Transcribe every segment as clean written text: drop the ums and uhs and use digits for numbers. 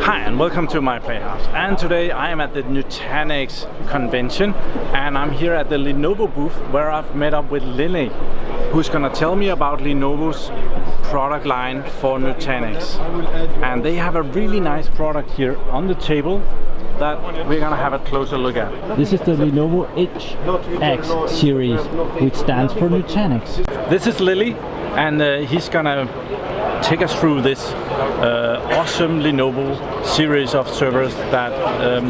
Hi and welcome to my PlayHouse, and today I am at the Nutanix convention and I'm here at the Lenovo booth where I've met up with Lily, who's gonna tell me about Lenovo's product line for Nutanix. And they have a really nice product here on the table that we're gonna have a closer look at. This is the Lenovo HX series, which stands for Nutanix. This is Lily, and he's gonna take us through this awesome Lenovo series of servers that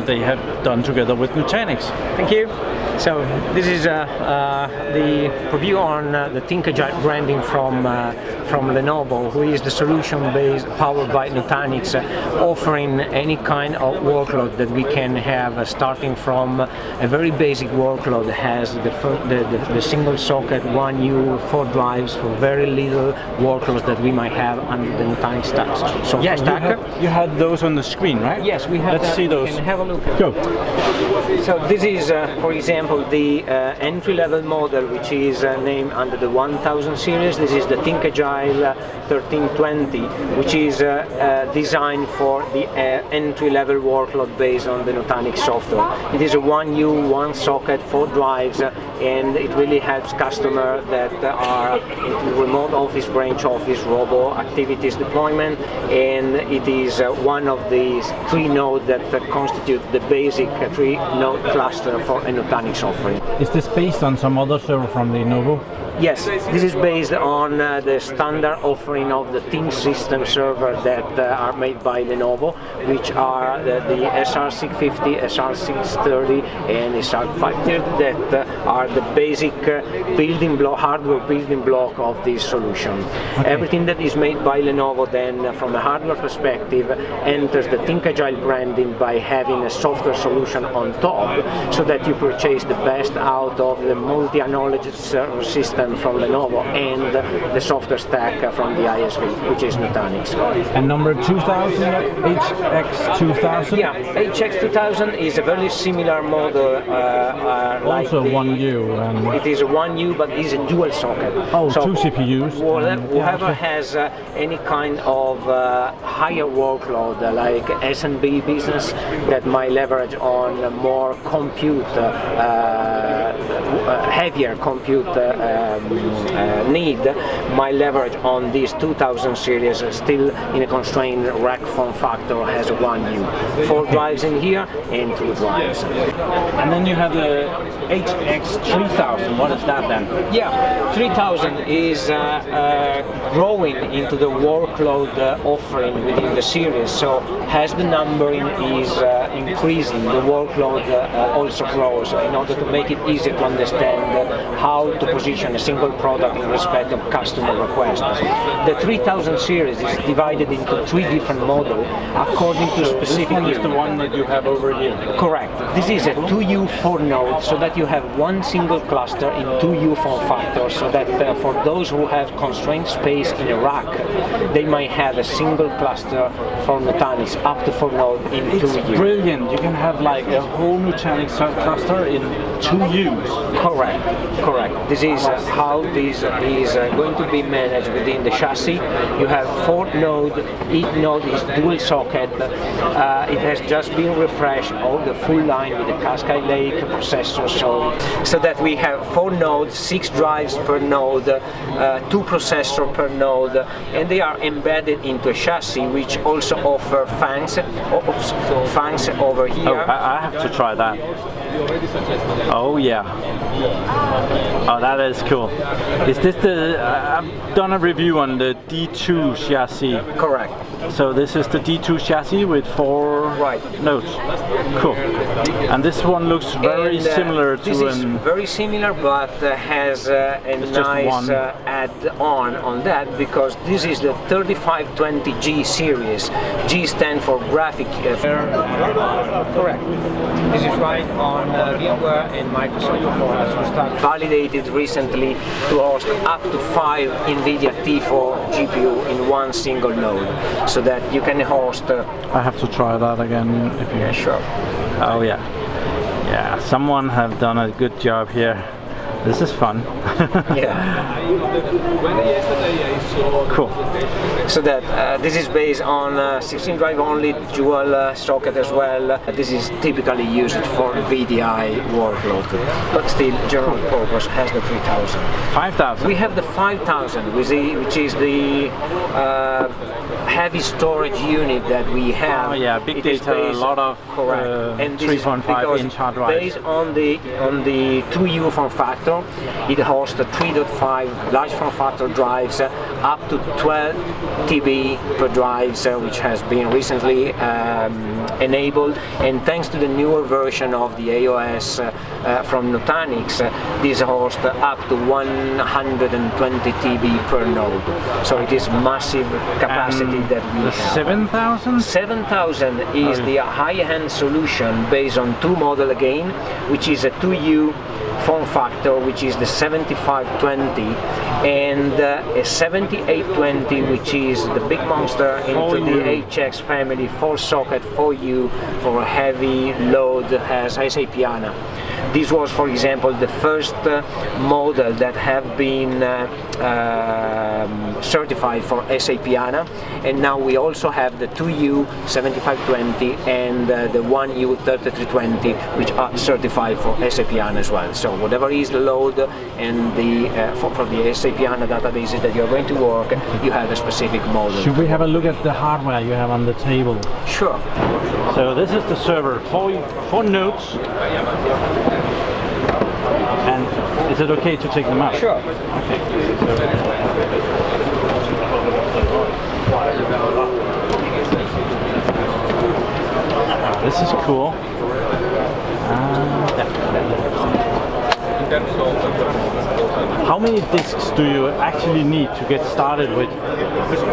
they have done together with Nutanix. Thank you. So this is the review on the ThinkAgile branding from Lenovo, who is the solution based powered by Nutanix, offering any kind of workload that we can have, starting from a very basic workload that has the single socket, 1U, 4 drives for very little workloads that we might have under the Nutanix stack. So yeah, you had those on the screen, right? Yes, we have. Let's see those. You can have a look. Go. So this is, for example, the entry-level model, which is named under the 1000 series. This is the ThinkAgile 1320, which is designed for the entry-level workload based on the Nutanix software. It is a 1U, 1 socket, 4 drives, and it really helps customers that are in remote office, branch office, robo activities deployment, and it is one of these 3 nodes that constitute the basic 3-node cluster for a Nutanix offering. Is this based on some other server from Lenovo? Yes, this is based on the standard offering of the Team System server that are made by Lenovo, which are the SR650, SR630 and SR530 that are the basic building block, hardware building block of this solution. Okay. Everything that is made by Lenovo then, from a hardware perspective, enters the ThinkAgile branding by having a software solution on top, so that you purchase the best out of the multi-acknowledged server system from Lenovo and the software stack from the ISV, which is Nutanix. And number 2000, HX2000? Yeah, HX2000 is a very similar model. Also like 1U. And it is a 1U, but it is a dual socket. Oh, so 2 CPUs. Whoever has any kind of higher workload, like S&B business, that might leverage on more compute, heavier compute need, might leverage on this 2000 series, still in a constrained rack form factor, has a 1U. 4 drives in here and 2 drives. And then you have the HX3000. What is that then? Yeah, 3000 is growing into the workload offering within the series. So as the numbering is increasing, the workload also grows, in order to make it easier to understand how to position a single product in respect of customer requests. The 3000 series is divided into 3 different models according to specific. This one is the one that you have over here. Correct. This is a 2U 4 node, so that you have one single cluster in 2U form factor, so that for those who have constrained space in a rack, they might have a single cluster for Nutanix up to 4 nodes in 2U. It's brilliant. You can have like a whole Nutanix cluster in 2Us. Correct. Correct. This is how this is going to be managed within the chassis. You have 4 nodes. Each node is dual socket. It has just been refreshed, all the full line with the Cascade Lake processor, so that we have 4 nodes, 6 drives per node, 2 processors per node, and they are embedded into a chassis which also offer fans over here. Oh, I have to try that. Oh yeah. Oh, that is cool. Is this the? I've done a review on the D2 chassis. Correct. So this is the D2 chassis with 4 nodes. Cool. And this one looks very similar to this is very similar, but has a nice add-on that, because this is the 3520G series. G stands for graphic. Correct. This is right on VMware and Microsoft Performance. We started validated recently to host up to 5 NVIDIA T4 GPU in one single node, so that you can host. I have to try that again. If you sure. Oh yeah. Yeah, someone have done a good job here This is fun. Yeah. Cool. So that this is based on 16 drive only, dual socket as well. This is typically used for VDI workload, but still general purpose has the 3000. 5000? We have the 5000, which is the heavy storage unit that we have. Oh yeah, big it data, a lot of 3.5-inch hard drives. Based on the 2U form factor, it hosts the 3.5 large form factor drives up to 12 TB per drive, which has been recently enabled, and thanks to the newer version of the AOS from Nutanix, this hosts up to 120 TB per node. So it is massive capacity that we have. 7000? 7000 is the high-end solution based on two model again, which is a 2U form factor, which is the 7520, and a 7820, which is the big monster into the HX family, 4-socket 4U for a heavy load, has SAP HANA. This was, for example, the first model that have been certified for SAP HANA, and now we also have the 2U 7520 and the 1U 3320, which are certified for SAP HANA as well. So whatever is the load and the for the SAP HANA databases that you're going to work, you have a specific model. Should we have a look at the hardware you have on the table? Sure. So this is the server, four nodes. And is it okay to take them out? Sure. Okay. This is cool. How many disks do you actually need to get started with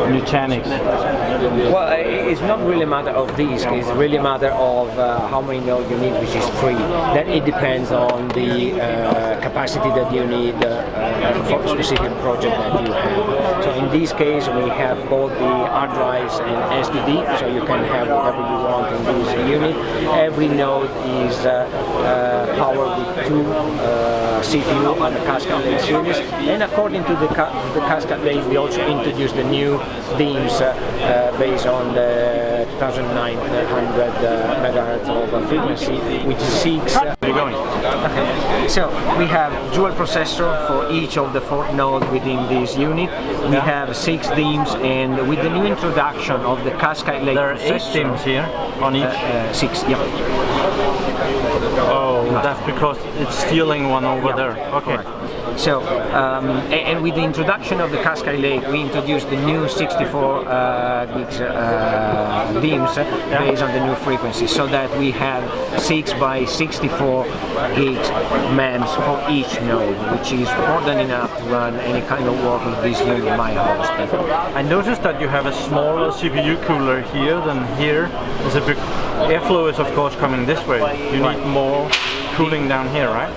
Nutanix? Well, it's not really a matter of these, it's really a matter of how many nodes you need, which is 3. Then it depends on the capacity that you need for a specific project that you have. So in this case, we have both the hard drives and SSD, so you can have whatever you want in this unit. Every node is powered with 2 CPU and a Cascade Lake units, and according to the Cascade Lake, we also introduced the new themes based on the 2900 megahertz of frequency, which seeks. Okay. So we have dual processor for each of the 4 nodes within this unit. We have 6 themes, and with the new introduction of the Cascade Lake there are 8 themes here on each. 6. Yeah. Oh, that's because it's stealing one over there. Okay. Correct. So, and with the introduction of the Cascade Lake, we introduced the new 64 gigs themes based on the new frequency, so that we have 6 by 64 gigs MEMS for each node, which is more than enough to run any kind of work with this unit in my house. I noticed that you have a smaller CPU cooler here than here. There's a big airflow is of course coming this way. You need more cooling down here, right?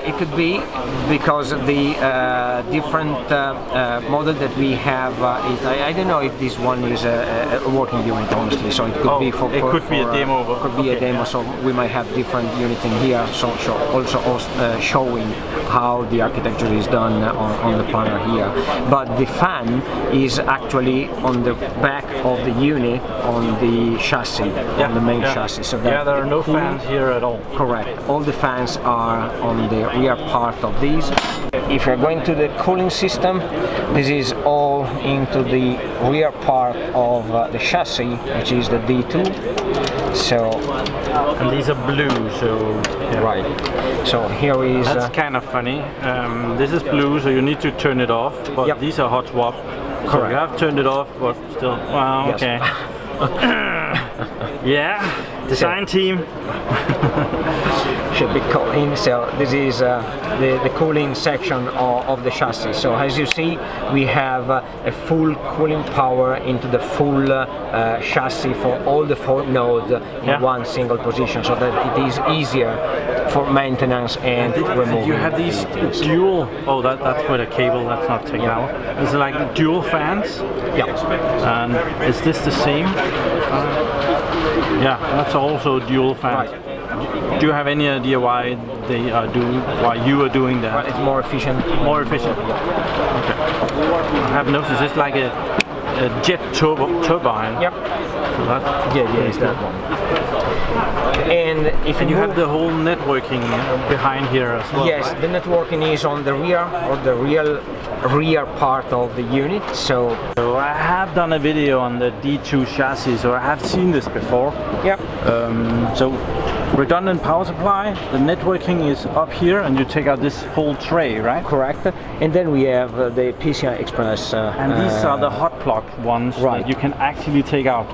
It could be because the different model that we have is, I don't know if this one is a working unit, honestly, so it could be for... It could be a demo. Could be a demo, so we might have different units in here, so also showing how the architecture is done on the planner here. But the fan is actually on the back of the unit, on the chassis, on the main chassis. So that there are no fans here at all. Correct. All the fans are on the rear part of these. If you're going to the cooling system, this is all into the rear part of the chassis, which is the D2. So, and these are blue, so right. So here is. That's kind of funny. This is blue, so you need to turn it off. But these are hot swap. Correct. So you have turned it off, but still. Wow. Yes. Okay. Yeah. Design team. Should be cooling. So this is the cooling section of the chassis. So as you see, we have a full cooling power into the full chassis for all the 4 nodes in one single position, so that it is easier for maintenance and removal. You have these dual. Oh, that's with a cable. That's not taken out. It's like dual fans. Yeah. And is this the same? Yeah, that's also dual fans. Right. Do you have any idea why you are doing that? But it's more efficient. More efficient. Okay. I have noticed it's like a jet turbine. Yep. So that's It's that one. And if you have the whole networking behind here as well. Yes, right? the networking is on the rear, or the rear part of the unit. So I have done a video on the D2 chassis, so I have seen this before. yep. So redundant power supply, the networking is up here, and you take out this whole tray, right? Correct. And then we have the PCI Express. And these are the hot plug ones right. that you can actually take out,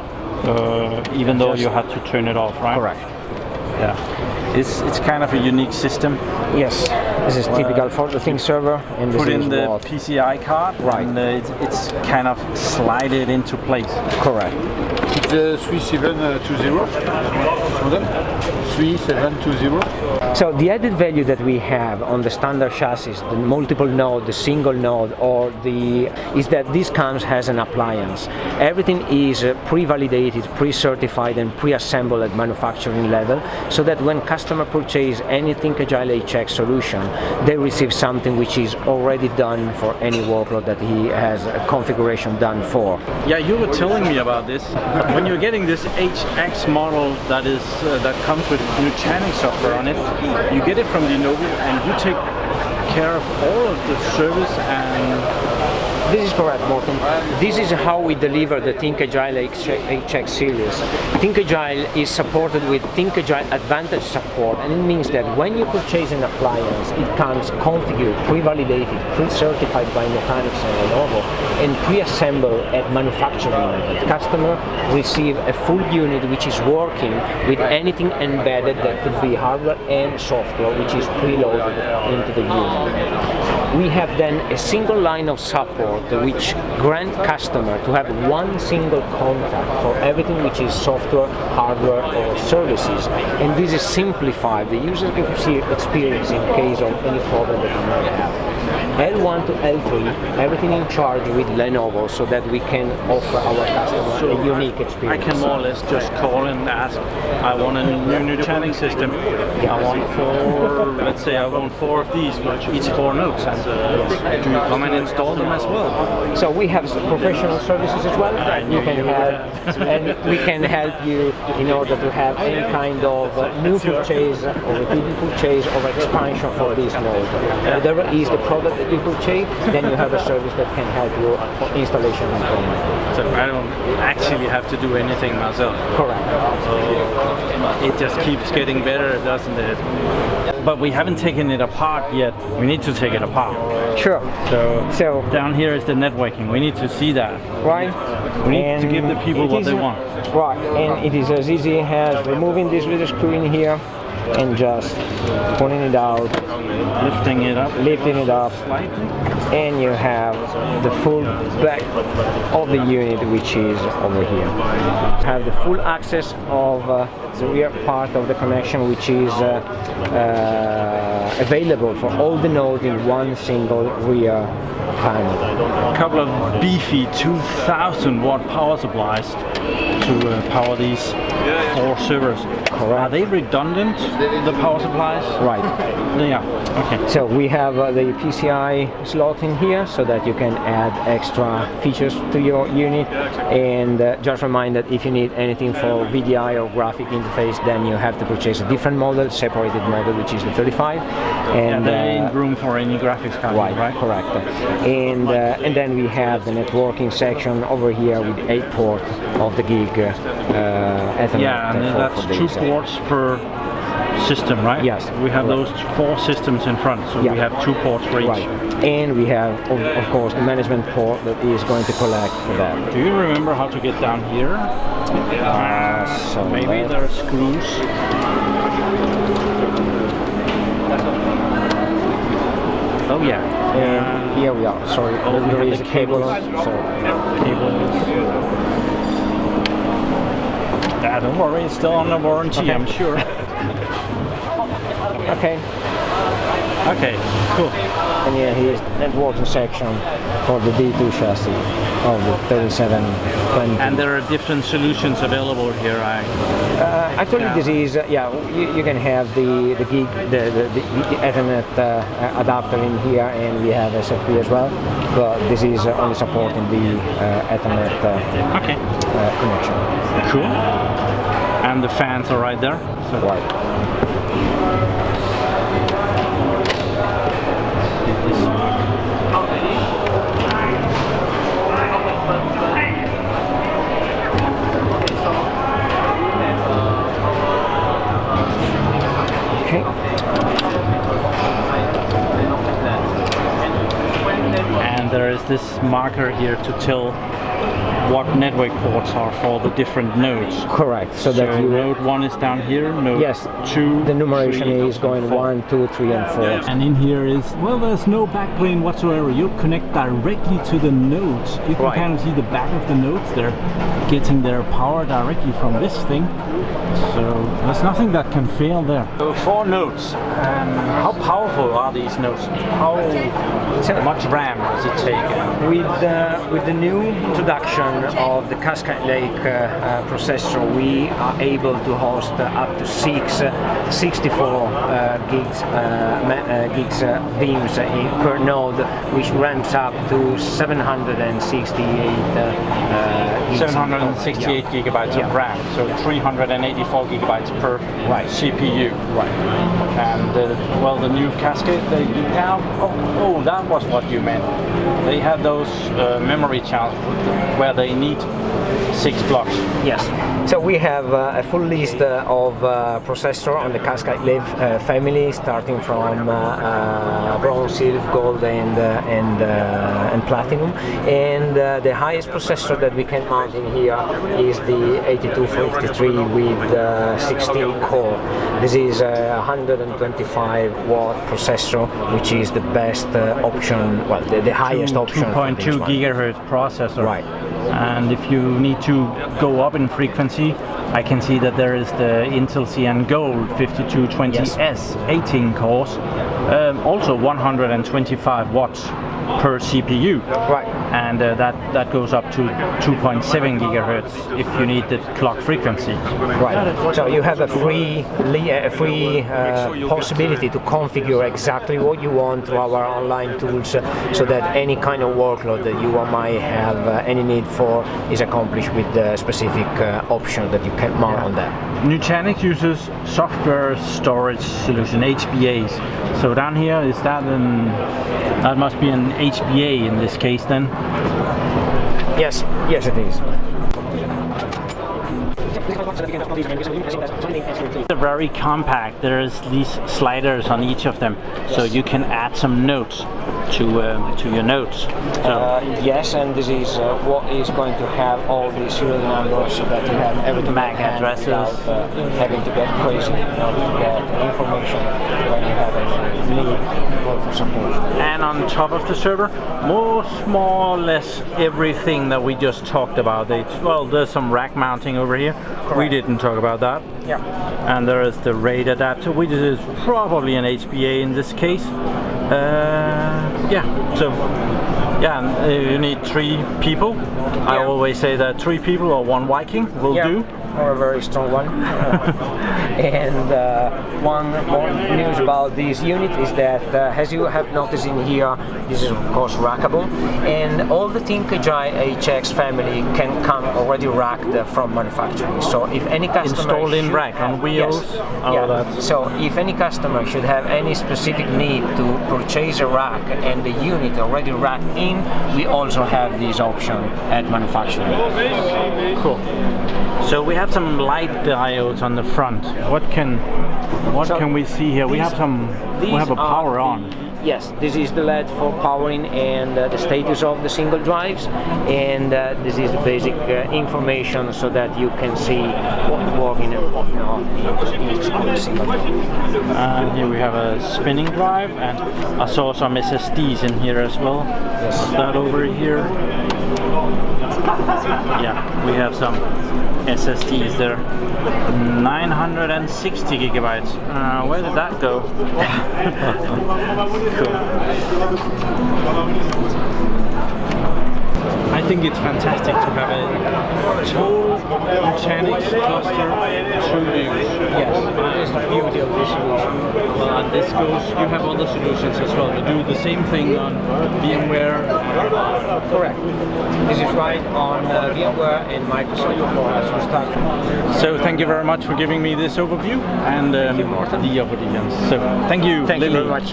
even though you had to turn it off, right? Correct. Yeah. It's kind of a unique system. Yes, this is typical for the Think server. And this Put in is the what? PCI card, Right. and it's kind of slided into place. Correct. The 3720 model. 3720. So the added value that we have on the standard chassis, the multiple node, the single node, or is that this comes as an appliance. Everything is pre-validated, pre-certified, and pre-assembled at manufacturing level, so that when customer purchase any ThinkAgile HX solution, they receive something which is already done for any workload that he has a configuration done for. Yeah, you were telling me about this. When you're getting this HX model that comes with Nutanix software on it, you get it from Lenovo and you take care of all of the service and... This is correct, Morten. This is how we deliver the ThinkAgile HX series. ThinkAgile is supported with ThinkAgile Advantage support, and it means that when you purchase an appliance, it comes configured, pre-validated, pre-certified by Nutanix and Lenovo, and pre-assembled at manufacturing level. The customer receives a full unit which is working with anything embedded that could be hardware and software, which is preloaded into the unit. We have then a single line of support which grant customer to have one single contact for everything which is software, hardware, or services. And this is simplified the user experience in case of any problem that you might have. L1 to L3, everything in charge with Lenovo, so that we can offer our customers a unique experience. I can more or less just call and ask, I want a new Nutanix system. I want let's say I want 4 of these, but each 4 nodes. And do you come and install them as well? So we have professional services as well. You can help, and we can help you in order to have any kind of new purchase or repeated purchase or expansion for this node. Whatever is the product that you purchase, then you have a service that can help you for installation and training. So I don't actually have to do anything myself. Correct. So it just keeps getting better, doesn't it? But we haven't taken it apart yet. We need to take it apart. Sure. So down here is the networking. We need to see that. Right. We need to give the people what they want. Right. And it is as easy as removing this little screw in here and just pulling it out, lifting it up slightly, and you have the full back of the unit, which is over here. You have the full access of the rear part of the connection, which is available for all the nodes in one single rear panel. A couple of beefy 2000 watt power supplies to power these 4 servers. Are they redundant, the power supplies? Right. Yeah, okay. So we have the PCI slot in here so that you can add extra features to your unit, and just remind that if you need anything for VDI or graphic interface, then you have to purchase a different model, separated model, which is the 35. And there ain't room for any graphics card, right? Correct. And then we have the networking section over here with 8 ports of the gig Ethernet. Yeah, and that's 2 ports per system, right? Yes. We have those 4 systems in front, so we have 2 ports for each. Right. And we have, of course, the management port that is going to collect for that. Do you remember how to get down here? So maybe there are screws. Oh yeah. And here we are. Sorry, there is a cable. Don't worry, it's still under warranty, okay. I'm sure. Okay. Okay, cool. And here is networking section for the D2 chassis of the 3720. And there are different solutions available here. Actually, this is you can have the gig, the Ethernet adapter in here, and we have SFP as well. But this is only supporting the Ethernet connection. Cool. And the fans are right there. So Right. And there is this marker here to tell what network ports are for the different nodes. Correct. So that you node 1 is down here, node 2, the numeration 3, is going 4. 1, 2, 3, and 4. And in here is, well, there's no backplane whatsoever. You connect directly to the nodes. You can kind of see the back of the nodes. They're getting their power directly from this thing. So there's nothing that can fail there. So 4 nodes. How powerful are these nodes? How much RAM does it take? With the new introduction of the Cascade Lake processor, we are able to host up to 64 gigs beams per node, which ramps up to 768 gigabytes of RAM, so 384 gigabytes per CPU. Right. And well, the new Cascade, they have. Oh, that was what you meant. They have those memory channels where they need 6 blocks. Yes. So we have a full list of processor on the Cascade Lake family, starting from bronze, silver, gold, and platinum. And the highest processor that we can mount in here is the 8253 with 16 core. This is a 125 watt processor, which is the best option. Well, the highest option. 2.2 gigahertz processor. Right. And if you need to go up in frequency, I can see that there is the Intel Cyan Gold 5220S 18 cores, also 125 watts per CPU. Right. And that goes up to 2.7 gigahertz if you need the clock frequency. Right. So you have a free possibility to configure exactly what you want through our online tools, so that any kind of workload that you might have any need for is accomplished with the specific option that you can mount on that. Nutanix uses software storage solution, HBAs. So down here, is that that must be an HBA in this case then? Yes, it is. They're very compact. There's these sliders on each of them, so you can add some notes to your notes. So yes, and this is what is going to have all the serial numbers, so that you have everything MAC addresses without having to get crazy to get information when you have a need for support. And on top of the server, more or less everything that we just talked about. Well, there's some rack mounting over here. Correct. We didn't talk about that. Yeah. And there is the RAID adapter, which is probably an HBA in this case. You need 3 people. I always say that 3 people or 1 Viking will do. Or a very strong one. And one more news about this unit is that, as you have noticed in here, this is of course rackable, and all the ThinkAgile HX family can come already racked from manufacturing. So if any customer installed in rack on wheels. Yes. So if any customer should have any specific need to purchase a rack and the unit already racked in, we also have this option at manufacturing. Cool. So we have some light diodes on the front. What can we see here? We have a power on. Yes, this is the LED for powering and the status of the single drives, and this is the basic information so that you can see what's working and what's not each single drive. And here we have a spinning drive, and I saw some SSDs in here as well. Yes. Is that over here? Yeah, we have some SSDs there. 960 gigabytes. Where did that go? Cool. I think it's fantastic to have a whole Nutanix cluster to use. Yes, it's the beauty of this solution. Well, and this goes, you have other solutions as well. You do the same thing on VMware. Correct. This is right on VMware and Microsoft as we start. So thank you very much for giving me this overview and the audience. So thank you, Thank Lily. you very much.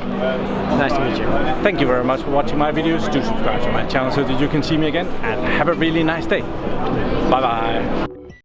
Nice to meet you. Thank you very much for watching my videos. Do subscribe to my channel so that you can see me again, and have a really nice day. Bye bye.